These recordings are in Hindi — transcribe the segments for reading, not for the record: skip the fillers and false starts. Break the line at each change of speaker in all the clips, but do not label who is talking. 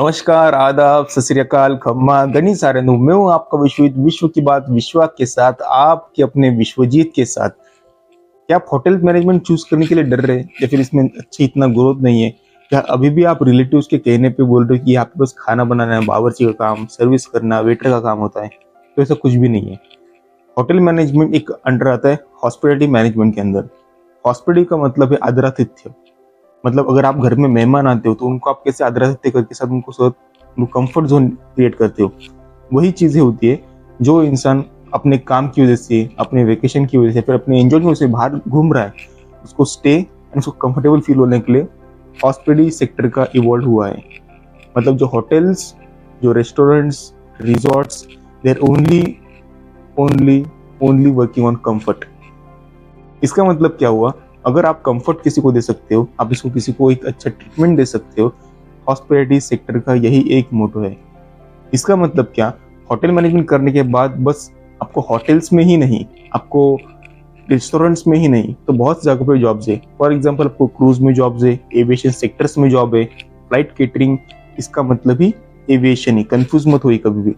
नमस्कार, आदाब, सत श्री अकाल, खम्मा, गनी सारे नु मैं हूँ आपका विश्वजीत। विश्व की बात विश्वास के साथ, आपके अपने विश्वजीत के साथ। क्या आप होटल मैनेजमेंट चूज करने के लिए डर रहे हैं या फिर इसमें अच्छी इतना ग्रोथ नहीं है? क्या अभी भी आप रिलेटिव्स के कहने पे बोल रहे हो कि आपके पास खाना बनाना है, बावर्ची का काम, सर्विस करना, वेटर का काम होता है? तो ऐसा कुछ भी नहीं है। होटल मैनेजमेंट एक अंडर आता है हॉस्पिटलिटी मैनेजमेंट के अंदर। हॉस्पिटलिटी का मतलब है आदरातिथ्य। मतलब अगर आप घर में मेहमान आते हो तो उनको आप कैसे आदरातिथ्य करके साथ उनको कंफर्ट जोन क्रिएट करते हो। वही चीजें होती है जो इंसान अपने काम की वजह से, अपने वेकेशन की वजह से, फिर अपने एंजॉय की वजह से बाहर घूम रहा है, उसको स्टे एंड उसको कंफर्टेबल फील होने के लिए हॉस्पिटलिटी सेक्टर का इवॉल्व हुआ है। मतलब जो होटल्स, जो restaurants, resorts, there only only only working on comfort. इसका मतलब क्या हुआ? अगर आप कंफर्ट किसी को दे सकते हो, आप इसको किसी को एक अच्छा ट्रीटमेंट दे सकते हो, हॉस्पिटलिटी सेक्टर का यही एक मोटो है। इसका मतलब क्या? होटल मैनेजमेंट करने के बाद बस आपको होटल्स में ही नहीं, आपको रेस्टोरेंट्स में ही नहीं, तो बहुत जगह पे जॉब्स है। फॉर एग्जांपल आपको क्रूज में जॉब्स है, एविएशन सेक्टर्स में जॉब है, फ्लाइट केटरिंग। इसका मतलब ही एविएशन है, कंफ्यूज मत होइए कभी भी।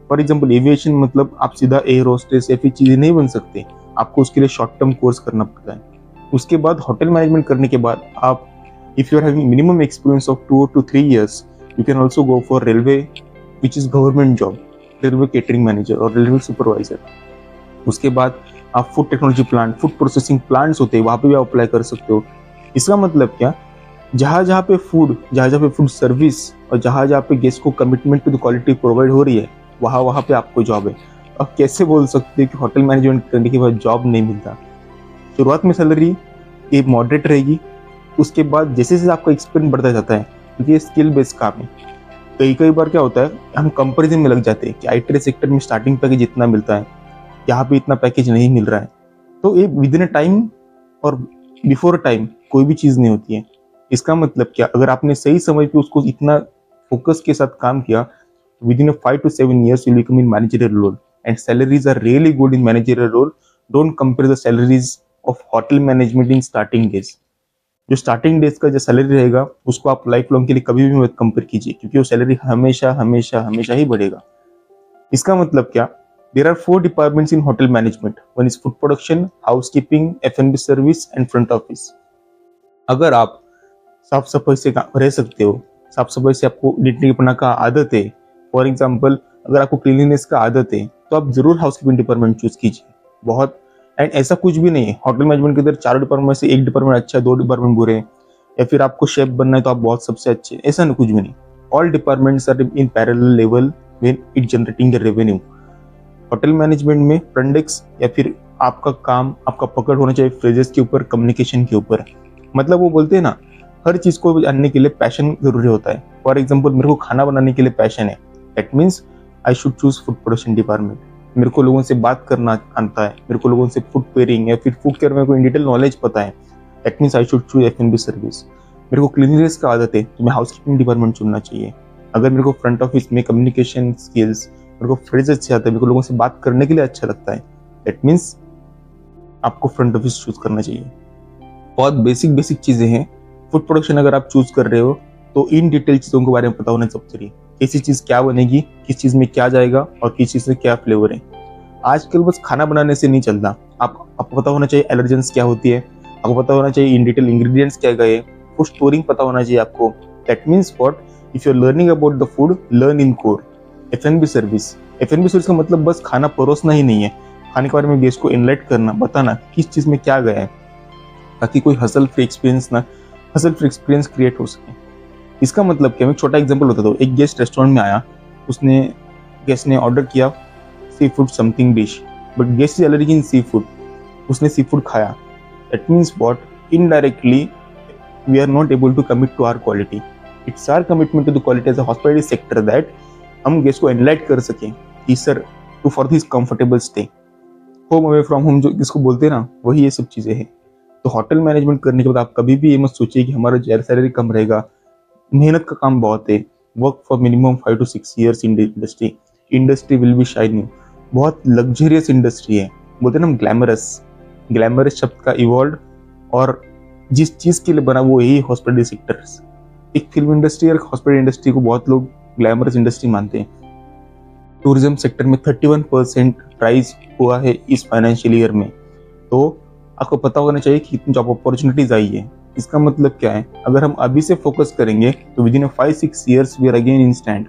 फॉर एग्जांपल एविएशन मतलब आप सीधा एयर होस्टेस या फिर चीजें नहीं बन सकते, आपको उसके लिए शॉर्ट टर्म कोर्स करना पड़ता है। उसके बाद होटल मैनेजमेंट करने के बाद आप, if you are having minimum experience of 2 to 3 years, you can also go for railway, which is government job, railway catering manager और रेलवे सुपरवाइजर। उसके बाद आप food technology plant, food processing plants होते हैं, वहां पे भी आप अप्लाई कर सकते हो। इसका मतलब क्या? जहां जहां पे फूड सर्विस और जहां जहां पे गेस्ट को commitment to the quality provide हो रही है, वहां वहां पे आपको जॉब है। अब कैसे बोल सकते हैं कि होटल मैनेजमेंट करने के बाद जॉब नहीं मिलता? शुरुआत में सैलरी ये मॉडरेट रहेगी, उसके बाद जैसे जैसे आपका एक्सपीरियंस बढ़ता जाता है, क्योंकि ये स्किल बेस्ड काम है। कई बार क्या होता है, हम कंपैरिजन में लग जाते हैं कि आईटी सेक्टर में स्टार्टिंग पैकेज इतना मिलता है, यहाँ पे इतना पैकेज नहीं मिल रहा है। तो ये विद इन टाइम और बिफोर टाइम कोई भी चीज नहीं होती है। इसका मतलब क्या? अगर आपने सही समय पे उसको इतना फोकस के साथ काम किया, with in 5 to 7 years you will become in managerial role, and salaries are really good in managerial role. Don't compare the salaries of hotel management in starting days. जो स्टार्टिंग डेज का जो सैलरी रहेगा उसको आप लाइफ लॉन्ग के लिए कभी भी मत कंपेयर कीजिए, क्योंकि वो सैलरी हमेशा हमेशा हमेशा ही बढ़ेगा। इसका मतलब क्या? There are 4 departments in hotel management. One is food production, housekeeping, एफ&बी सर्विस एंड फ्रंट ऑफिस। अगर आप साफ सफाई से रह सकते हो, साफ सफाई से आपको नीटनेपना का आदत है, फॉर एग्जाम्पल अगर आपको क्लीनिनेस का आदत है, तो आप जरूर हाउसकीपिंग डिपार्टमेंट चूज कीजिए। बहुत एंड ऐसा कुछ भी नहीं है होटल मैनेजमेंट के अंदर 4 डिपार्टमेंट में से एक डिपार्टमेंट अच्छा है, 2 डिपार्टमेंट बुरे हैं, या फिर आपको शेफ बनना है तो आप बहुत सबसे अच्छे, ऐसा नहीं, कुछ भी नहीं। All departments are in parallel level when it generating the revenue. Hotel management में फ्रंट डेस्क या फिर आपका काम, आपका पकड़ होना चाहिए फ्रेजेस के ऊपर, कम्युनिकेशन के ऊपर। मतलब वो बोलते हैं ना, हर चीज को जानने के लिए पैशन जरूरी होता है। फॉर एग्जाम्पल मेरे को खाना बनाने के लिए पैशन है, that means I should choose food production department. मेरे को लोगों से बात करना आता है, मेरे को लोगों से फूड पेयरिंग या फिर फूड केयर में कोई डिटेल नॉलेज पता है, that means I should choose एफ&बी सर्विस। मेरे को क्लीनिनेस का आदत है तो मैं हाउसकीपिंग डिपार्टमेंट चुनना चाहिए। अगर मेरे को फ्रंट ऑफिस में कम्युनिकेशन स्किल्स, मेरे को फ्रेज अच्छे आता है, मेरे को लोगों से बात करने के लिए अच्छा लगता है, दैट मीन्स आपको फ्रंट ऑफिस चूज करना चाहिए। बहुत बेसिक बेसिक चीजें हैं। फूड प्रोडक्शन अगर आप चूज कर रहे हो तो इन डिटेल चीजों के बारे में पता होना सबसे जरूरी। कैसी चीज क्या बनेगी, किस चीज में क्या जाएगा और किस चीज में क्या फ्लेवर है। आजकल बस खाना बनाने से नहीं चलता, आपको पता होना चाहिए एलर्जेंस क्या होती है, आपको पता होना चाहिए इन डिटेल इंग्रेडिएंट्स क्या गए, फूड स्टोरिंग पता होना चाहिए आपको। That means what? If you are learning about the food, learn in core. एफ&बी service, एफ&बी service का मतलब बस खाना परोसना ही नहीं है, खाने के बारे में गेस्ट को इनलाइट करना, बताना किस चीज में क्या गया है, ताकि कोई हसल फ्री एक्सपीरियंस क्रिएट हो सके। इसका मतलब क्या? मैं छोटा एग्जांपल बताता हूँ। एक गेस्ट रेस्टोरेंट में आया, गेस्ट ने ऑर्डर किया sea food something dish, but guest is allergic in sea food. उसने सी फूड खाया, that means what? Indirectly we are not able to commit to our quality. It's our commitment to the quality as a hospitality sector that हम गेस्ट को एनलाइट कर सकें कि sir to for this comfortable stay, home away from home जो इसको बोलते हैं ना, वही ये सब चीजें हैं। तो होटल मैनेजमेंट करने के बाद आप कभी भी ये मत सोचिए कि हमारा सैलरी कम रहेगा। मेहनत का काम बहुत है। Work for minimum 5 to 6 years in industry will be shining. बहुत लग्जरियस इंडस्ट्री है, बोलते हैं ना ग्लैमरस शब्द का इवॉल्व, और जिस चीज के लिए बना वो यही हॉस्पिटलिटी सेक्टर। एक फिल्म इंडस्ट्री और हॉस्पिटल इंडस्ट्री को बहुत लोग ग्लैमरस इंडस्ट्री मानते हैं। टूरिज्म सेक्टर में 31% राइज हुआ है इस फाइनेंशियल ईयर में। तो आपको पता होना चाहिए कि कितनी जॉब अपॉर्चुनिटीज आई है। इसका मतलब क्या है, अगर हम अभी से फोकस करेंगे तो within 5-6 years we are again in stand.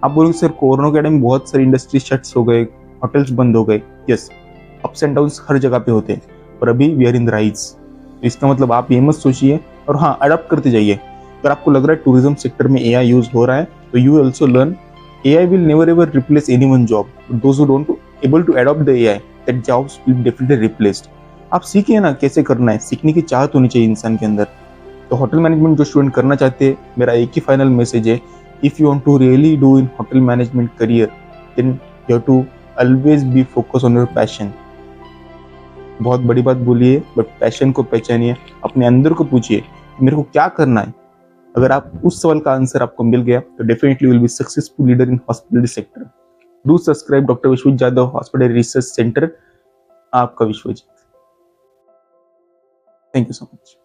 आप बोलोगे सर कोरोना के टाइम बहुत सारी इंडस्ट्री शट्स हो गए, होटल्स बंद हो गए। यस, अप्स एंड डाउन्स हर जगह पे होते हैं, पर अभी we are in the rise. तो इसका मतलब आप ये मत सोचिए, और हाँ, अडॉप्ट करते जाइए। अगर आपको लग रहा है टूरिज्म सेक्टर में एआई यूज हो रहा है, तो you also learn. AI will never ever replace anyone's job. But those who don't able to adopt the AI, that jobs will be definitely replaced. आप सीखिए ना कैसे करना है, सीखने की चाहत होनी चाहिए इंसान के अंदर। तो होटल मैनेजमेंट जो स्टूडेंट करना चाहते हैं, मेरा एक ही फाइनल मैसेज है, if you want to really do in hotel management career, then you have to always be focus on your passion. बहुत बड़ी बात बोली है, बट पैशन को पहचानिए, अपने अंदर को पूछिए मेरे को क्या करना है। अगर आप उस सवाल का आंसर आपको मिल गया तो definitely will be successful leader in hospital sector. Do subscribe doctor Vishwajeet Jadhav hospital research centre, आपका Vishwajeet. Thank you so much.